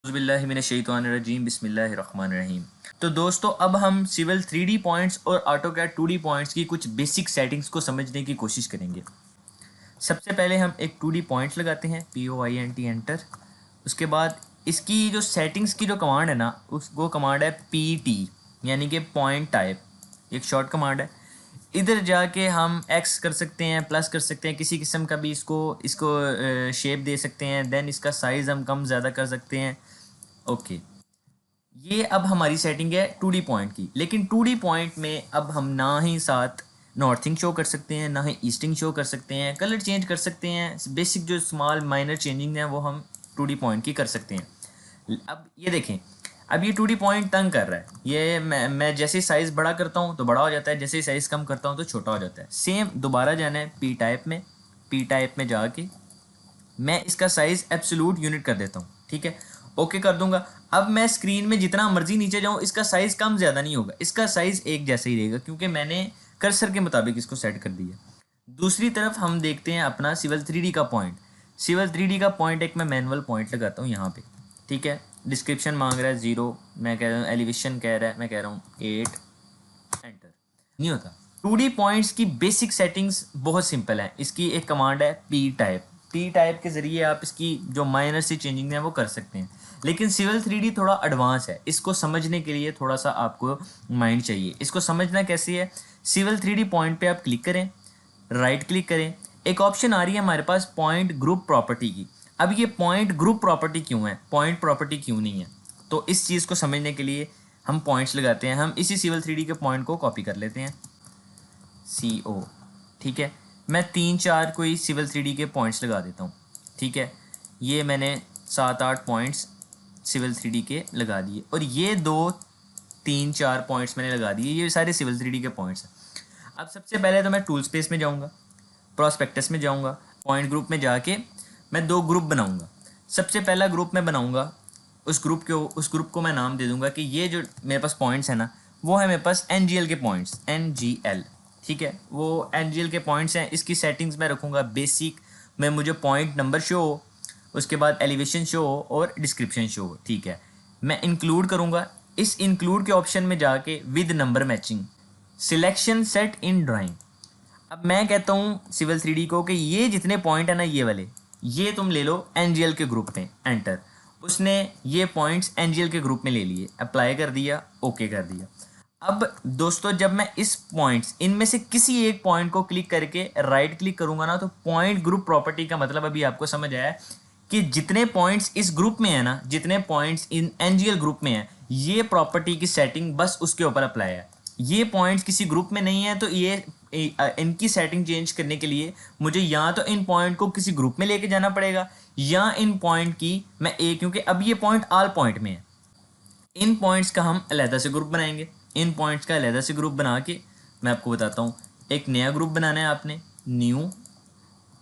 बिस्मिल्लाहिर्रहमानिर्रहीम बिस्मिल्लाहिर्रहमानिर्रहीम। तो दोस्तों, अब हम सिविल 3D पॉइंट्स और ऑटोकैड 2D पॉइंट्स की कुछ बेसिक सेटिंग्स को समझने की कोशिश करेंगे। सबसे पहले हम एक 2D पॉइंट लगाते हैं, POINT एंटर। उसके बाद इसकी जो सेटिंग्स की जो कमांड है ना, वो कमांड है PT, यानी कि पॉइंट टाइप। एक शॉर्ट कमांड है। इधर जाके हम एक्स कर सकते हैं, प्लस कर सकते हैं, किसी किस्म का भी इसको शेप दे सकते हैं। देन इसका साइज़ हम कम ज़्यादा कर सकते हैं। ओके, ये अब हमारी सेटिंग है 2D पॉइंट की। लेकिन 2D पॉइंट में अब हम ना ही साथ नॉर्थिंग शो कर सकते हैं, ना ही ईस्टिंग शो कर सकते हैं, कलर चेंज कर सकते हैं। बेसिक जो स्मॉल माइनर चेंजिंग है वो हम 2D पॉइंट की कर सकते हैं। अब ये देखें, अब ये 2D पॉइंट तंग कर रहा है। ये मैं जैसे साइज़ बड़ा करता हूँ तो बड़ा हो जाता है, जैसे साइज़ कम करता हूँ तो छोटा हो जाता है। सेम दोबारा जाना है पी टाइप में जाके मैं इसका साइज़ एब्सोल्यूट यूनिट कर देता हूँ। ठीक है, ओके कर दूंगा। अब मैं स्क्रीन में जितना मर्जी नीचे जाऊँ, इसका साइज़ कम ज़्यादा नहीं होगा, इसका साइज़ एक जैसा ही रहेगा, क्योंकि मैंने कर्सर के मुताबिक इसको सेट कर दिया। दूसरी तरफ हम देखते हैं अपना सिविल 3D का पॉइंट। सिविल 3D का पॉइंट एक मैं मैनुअल पॉइंट लगाता हूँ यहाँ पे। ठीक है, डिस्क्रिप्शन मांग रहा है 0, मैं कह रहा हूँ एलिवेशन कह रहा है, मैं कह रहा हूँ 8, एंटर। नहीं होता। 2D पॉइंट्स की बेसिक सेटिंग्स बहुत सिंपल है। इसकी एक कमांड है पी टाइप के ज़रिए आप इसकी जो माइनर सी चेंजिंग है वो कर सकते हैं। लेकिन सिविल 3D थोड़ा एडवांस है, इसको समझने के लिए थोड़ा सा आपको माइंड चाहिए। इसको समझना कैसे है, सिविल 3D पॉइंट पे आप क्लिक करें, राइट क्लिक करें, एक ऑप्शन आ रही है हमारे पास पॉइंट ग्रुप प्रॉपर्टी की। अब ये पॉइंट ग्रुप प्रॉपर्टी क्यों है, पॉइंट प्रॉपर्टी क्यों नहीं है, तो इस चीज़ को समझने के लिए हम पॉइंट्स लगाते हैं। हम इसी सिविल 3D के पॉइंट को कॉपी कर लेते हैं, CO। ठीक है, मैं 3-4 कोई सिविल 3D के पॉइंट्स लगा देता हूँ। ठीक है, ये मैंने 7-8 पॉइंट्स सिविल 3D के लगा दिए, और ये 2-3-4 पॉइंट्स मैंने लगा दिए। ये सारे सिविल 3D के पॉइंट्स हैं। अब सबसे पहले तो मैं टूल स्पेस में जाऊँगा, प्रॉस्पेक्टस में जाऊँगा, पॉइंट ग्रुप में जाके मैं 2 ग्रुप बनाऊँगा। सबसे पहला ग्रुप मैं बनाऊँगा, उस ग्रुप को मैं नाम दे दूँगा कि ये जो मेरे पास पॉइंट्स है ना, वो है मेरे पास NGL के पॉइंट्स, NGL। ठीक है, वो NGL के पॉइंट्स हैं। इसकी सेटिंग्स मैं रखूँगा बेसिक में, मुझे पॉइंट नंबर शो हो, उसके बाद एलिवेशन शो हो और डिस्क्रिप्शन शो हो। ठीक है, मैं इंक्लूड करूँगा। इस इंक्लूड के ऑप्शन में जाके with number matching, selection set in drawing. अब मैं कहता हूँ सिविल 3D को कि ये जितने पॉइंट है ना, ये वाले, ये तुम ले लो NGL के ग्रुप में, एंटर। उसने ये पॉइंट्स NGL के ग्रुप में ले लिए, अप्लाई कर दिया, ओके कर दिया। अब दोस्तों, जब मैं इस पॉइंट्स इनमें से किसी एक पॉइंट को क्लिक करके राइट क्लिक करूंगा ना, तो पॉइंट ग्रुप प्रॉपर्टी का मतलब अभी आपको समझ आया कि जितने पॉइंट्स इस ग्रुप में है ना, जितने पॉइंट्स इन NGL ग्रुप में है, ये प्रॉपर्टी की सेटिंग बस उसके ऊपर अप्लाई है। ये पॉइंट्स किसी ग्रुप में नहीं है, तो ये इनकी सेटिंग चेंज करने के लिए मुझे या तो इन पॉइंट को किसी ग्रुप में लेके जाना पड़ेगा, या इन पॉइंट की मैं क्योंकि अब ये पॉइंट ऑल पॉइंट में है, इन पॉइंट्स का हम अलहदा से ग्रुप बनाएंगे। इन पॉइंट्स का अलहदा से ग्रुप बना के मैं आपको बताता हूँ। एक नया ग्रुप बनाना है आपने, न्यू।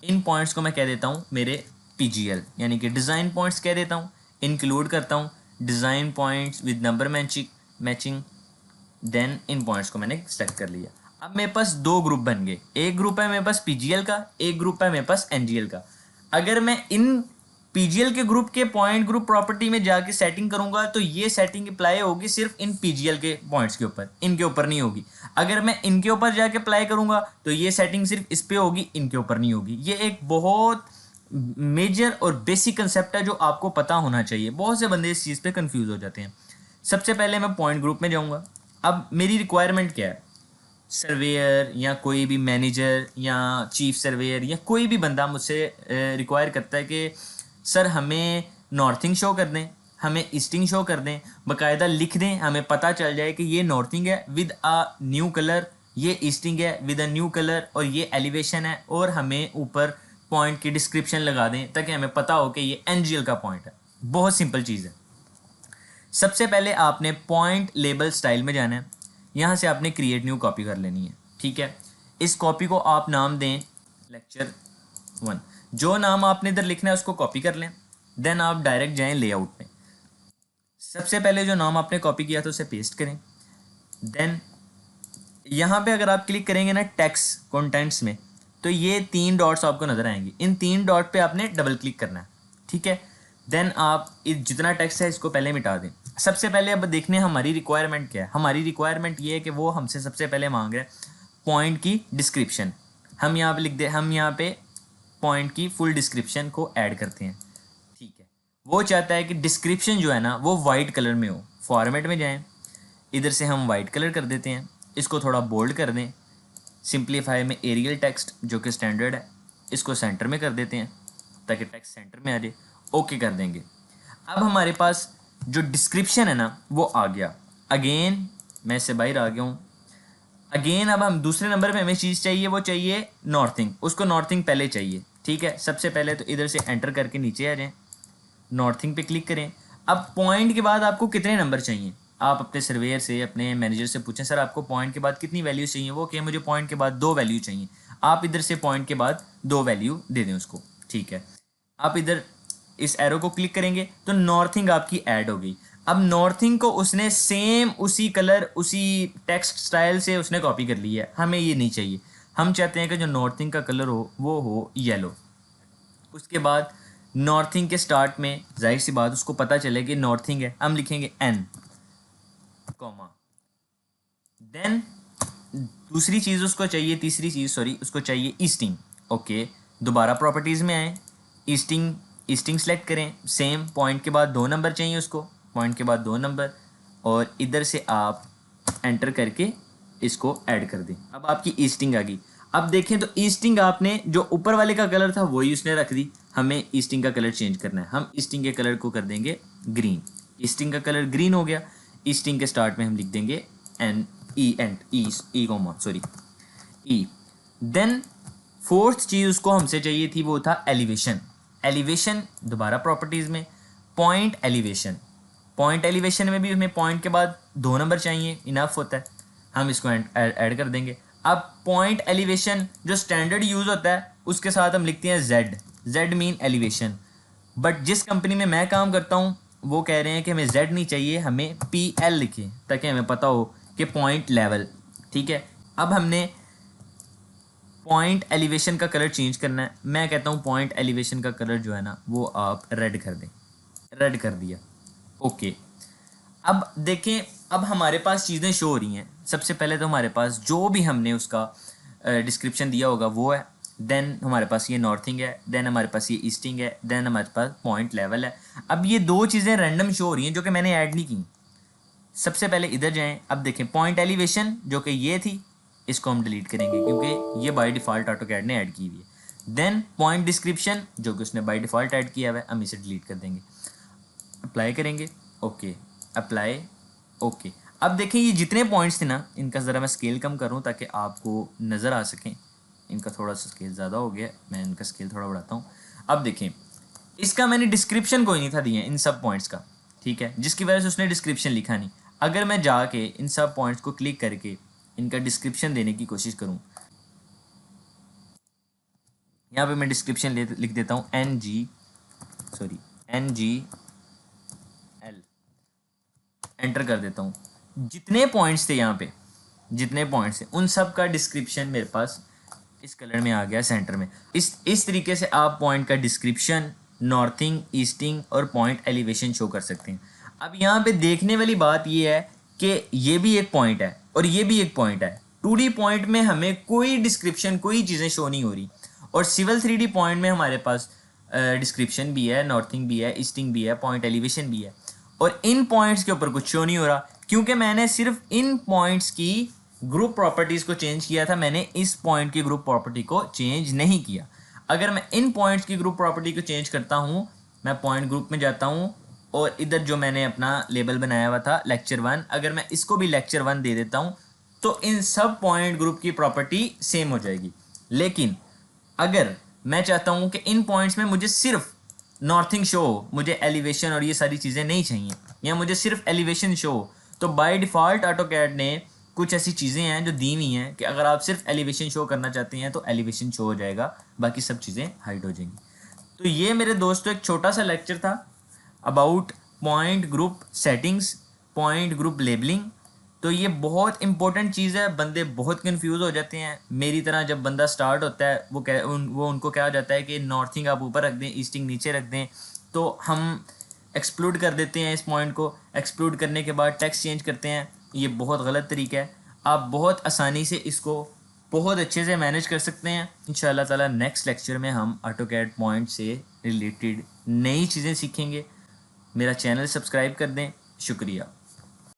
इन पॉइंट्स को मैं कह देता हूँ मेरे PGL, यानी कि डिज़ाइन पॉइंट्स कह देता हूँ। इंक्लूड करता हूँ design points with number matching. Then इन पॉइंट्स को मैंने सेलेक्ट कर लिया। अब मेरे पास 2 ग्रुप बन गए। एक ग्रुप है मेरे पास PGL का, एक ग्रुप है मेरे पास NGL का। अगर मैं इन PGL के ग्रुप के पॉइंट ग्रुप प्रॉपर्टी में जाके सेटिंग करूंगा, तो ये सेटिंग अप्लाई होगी सिर्फ इन PGL के पॉइंट्स के ऊपर, इनके ऊपर नहीं होगी। अगर मैं इनके ऊपर जाके अप्लाई करूंगा, तो ये सेटिंग सिर्फ इस पे होगी, इनके ऊपर नहीं होगी। ये एक बहुत मेजर और बेसिक कंसेप्ट है जो आपको पता होना चाहिए। बहुत से बंदे इस चीज़ पे कंफ्यूज हो जाते हैं। सबसे पहले मैं पॉइंट ग्रुप में जाऊँगा। अब मेरी रिक्वायरमेंट क्या है, सर्वेयर या कोई भी मैनेजर या चीफ सर्वेयर या कोई भी बंदा मुझसे रिक्वायर करता है कि सर हमें नॉर्थिंग शो कर दें, हमें ईस्टिंग शो कर दें, बाकायदा लिख दें, हमें पता चल जाए कि ये नॉर्थिंग है विद अ न्यू कलर, ये ईस्टिंग है विद अ न्यू कलर, और ये एलिवेशन है, और हमें ऊपर पॉइंट की डिस्क्रिप्शन लगा दें ताकि हमें पता हो कि ये NGL का पॉइंट है। बहुत सिंपल चीज़ है। सबसे पहले आपने पॉइंट लेबल स्टाइल में जाना है। यहाँ से आपने क्रिएट न्यू कॉपी कर लेनी है। ठीक है, इस कॉपी को आप नाम दें लेक्चर 1। जो नाम आपने इधर लिखना है उसको कॉपी कर लें। देन आप डायरेक्ट जाएं लेआउट में। सबसे पहले जो नाम आपने कॉपी किया था उसे पेस्ट करें। देन यहाँ पे अगर आप क्लिक करेंगे ना टेक्स्ट कंटेंट्स में, तो ये 3 डॉट्स आपको नज़र आएंगे। इन 3 डॉट पे आपने डबल क्लिक करना है। ठीक है, देन आप जितना टेक्स्ट है इसको पहले मिटा दें। सबसे पहले अब देखने हमारी रिक्वायरमेंट क्या है। हमारी रिक्वायरमेंट ये है कि वो हमसे सबसे पहले मांग रहे हैं पॉइंट की डिस्क्रिप्शन। हम यहाँ पे लिख दे, हम यहाँ पे पॉइंट की फुल डिस्क्रिप्शन को ऐड करते हैं, ठीक है। वो चाहता है कि डिस्क्रिप्शन जो है ना वो वाइट कलर में हो। फॉर्मेट में जाएं, इधर से हम वाइट कलर कर देते हैं, इसको थोड़ा बोल्ड कर दें। सिंप्लीफाई में एरियल टेक्स्ट जो कि स्टैंडर्ड है इसको सेंटर में कर देते हैं ताकि टेक्स्ट सेंटर में आ जाए। ओके कर देंगे। अब हमारे पास जो डिस्क्रिप्शन है ना वो आ गया। अगेन मैं इससे बाहर आ गया हूँ। अगेन अब हम दूसरे नंबर पे हमें चीज़ चाहिए, वो चाहिए नॉर्थिंग। उसको नॉर्थिंग पहले चाहिए, ठीक है। सबसे पहले तो इधर से एंटर करके नीचे आ जाएं, नॉर्थिंग पे क्लिक करें। अब पॉइंट के बाद आपको कितने नंबर चाहिए, आप अपने सर्वेयर से, अपने मैनेजर से पूछें सर आपको पॉइंट के बाद कितनी वैल्यू चाहिए। वो कहे मुझे पॉइंट के बाद 2 वैल्यू चाहिए। आप इधर से पॉइंट के बाद 2 वैल्यू दे दें उसको, ठीक है। आप इधर इस एरो को क्लिक करेंगे तो नॉर्थिंग आपकी ऐड हो गई। अब नॉर्थिंग को उसने सेम उसी कलर उसी टेक्स्ट स्टाइल से उसने कॉपी कर लिया है। हमें ये नहीं चाहिए। हम चाहते हैं कि जो नॉर्थिंग का कलर हो वो हो येलो। उसके बाद नॉर्थिंग के स्टार्ट में जाहिर सी बात उसको पता चले कि नॉर्थिंग है, हम लिखेंगे एन कॉमा। देन दूसरी चीज़ उसको चाहिए, तीसरी चीज़ सॉरी उसको चाहिए ईस्टिंग। ओके, दोबारा प्रॉपर्टीज़ में आए, ईस्टिंग ईस्टिंग सेलेक्ट करें। सेम पॉइंट के बाद 2 नंबर चाहिए उसको, पॉइंट के बाद 2 नंबर, और इधर से आप एंटर करके इसको ऐड कर दें। अब आपकी ईस्टिंग आ गई। अब देखें तो ईस्टिंग आपने जो ऊपर वाले का कलर था वही उसने रख दी। हमें ईस्टिंग का कलर चेंज करना है। हम ईस्टिंग के कलर को कर देंगे ग्रीन। ईस्टिंग का कलर ग्रीन हो गया। ईस्टिंग के स्टार्ट में हम लिख देंगे N E and E comma sorry E. Then fourth चीज़ उसको हमसे चाहिए थी वो था एलिवेशन। एलिवेशन दोबारा प्रॉपर्टीज़ में पॉइंट एलिवेशन। पॉइंट एलिवेशन में भी हमें पॉइंट के बाद 2 नंबर चाहिए, इनफ होता है। हम इसको ऐड कर देंगे। अब पॉइंट एलिवेशन जो स्टैंडर्ड यूज़ होता है उसके साथ हम लिखते हैं Z. Z mean elevation. But जिस कंपनी में मैं काम करता हूँ वो कह रहे हैं कि हमें जेड नहीं चाहिए, हमें पी एल लिखें ताकि हमें पता हो कि पॉइंट लेवल, ठीक है। अब हमने पॉइंट एलिवेशन का कलर चेंज करना है। मैं कहता हूँ पॉइंट एलिवेशन का कलर जो है ना वो आप रेड कर दें। रेड कर दिया, ओके। अब देखें, अब हमारे पास चीज़ें शो हो रही हैं। सबसे पहले तो हमारे पास जो भी हमने उसका डिस्क्रिप्शन दिया होगा वो है। देन हमारे पास ये नॉर्थिंग है, देन हमारे पास ये ईस्टिंग है, देन हमारे पास पॉइंट लेवल है। अब ये 2 चीज़ें रैंडम शो हो रही हैं जो कि मैंने ऐड नहीं की। सबसे पहले इधर जाएं। अब देखें पॉइंट एलिवेशन जो कि ये थी इसको हम डिलीट करेंगे क्योंकि ये बाय डिफ़ॉल्ट ऑटोकैड ने ऐड की हुई है। देन पॉइंट डिस्क्रिप्शन जो कि उसने बाय डिफ़ॉल्ट ऐड किया हुआ है, हम इसे डिलीट कर देंगे। अप्लाई करेंगे, ओके, अप्लाई, ओके। अब देखें ये जितने पॉइंट्स थे ना इनका ज़रा मैं स्केल कम करूँ ताकि आपको नज़र आ सकें। इनका थोड़ा सा स्केल ज़्यादा हो गया, मैं इनका स्केल थोड़ा बढ़ाता हूँ। अब देखें इसका मैंने डिस्क्रिप्शन कोई नहीं था दिया इन सब पॉइंट्स का, ठीक है, जिसकी वजह से उसने डिस्क्रिप्शन लिखा नहीं। अगर मैं जाके इन सब पॉइंट्स को क्लिक करके इनका डिस्क्रिप्शन देने की कोशिश करूँ, यहाँ पे मैं डिस्क्रिप्शन लिख देता हूँ NGL, एंटर कर देता हूँ। जितने पॉइंट्स थे यहाँ पे, जितने पॉइंट्स थे उन सब का डिस्क्रिप्शन मेरे पास इस कलर में आ गया सेंटर में। इस तरीके से आप पॉइंट का डिस्क्रिप्शन, नॉर्थिंग, ईस्टिंग और पॉइंट एलिवेशन शो कर सकते हैं। अब यहाँ पे देखने वाली बात ये है कि ये भी एक पॉइंट है और ये भी एक पॉइंट है। 2D पॉइंट में हमें कोई डिस्क्रिप्शन, कोई चीज़ें शो नहीं हो रही, और सिविल 3D पॉइंट में हमारे पास डिस्क्रिप्शन भी है, नॉर्थिंग भी है, ईस्टिंग भी है, पॉइंट एलिवेशन भी है, और इन पॉइंट्स के ऊपर कुछ शो नहीं हो रहा क्योंकि मैंने सिर्फ इन पॉइंट्स की ग्रुप प्रॉपर्टीज़ को चेंज किया था। मैंने इस पॉइंट की ग्रुप प्रॉपर्टी को चेंज नहीं किया। अगर मैं इन पॉइंट्स की ग्रुप प्रॉपर्टी को चेंज करता हूँ, मैं पॉइंट ग्रुप में जाता हूँ और इधर जो मैंने अपना लेबल बनाया हुआ था लेक्चर 1, अगर मैं इसको भी लेक्चर 1 दे देता हूँ तो इन सब पॉइंट ग्रुप की प्रॉपर्टी सेम हो जाएगी। लेकिन अगर मैं चाहता हूँ कि इन पॉइंट्स में मुझे सिर्फ नॉर्थिंग शो हो, मुझे एलिवेशन और ये सारी चीज़ें नहीं चाहिए, या मुझे सिर्फ एलिवेशन शो हो, तो बाय डिफ़ॉल्ट ऑटोकैड ने कुछ ऐसी चीज़ें हैं जो दी हुई हैं कि अगर आप सिर्फ एलिवेशन शो करना चाहते हैं तो एलिवेशन शो हो जाएगा, बाकी सब चीज़ें हाइड हो जाएंगी। तो ये मेरे दोस्तों एक छोटा सा लेक्चर था about point group settings, point group labelling. तो ये बहुत इंपॉर्टेंट चीज़ है। बंदे बहुत कंफ्यूज हो जाते हैं मेरी तरह। जब बंदा स्टार्ट होता है वो उनको क्या हो जाता है कि नॉर्थिंग आप ऊपर रख दें, ईस्टिंग नीचे रख दें, तो हम एक्सक्लूड कर देते हैं इस पॉइंट को। एक्सक्लूड करने के बाद टेक्स्ट चेंज करते हैं, ये बहुत गलत तरीका है। आप बहुत आसानी से इसको बहुत अच्छे से मैनेज कर सकते हैं। इंशाल्लाह ताला नेक्स्ट लेक्चर में हम ऑटोकैड पॉइंट से रिलेटेड नई चीज़ें सीखेंगे। मेरा चैनल सब्सक्राइब कर दें। शुक्रिया।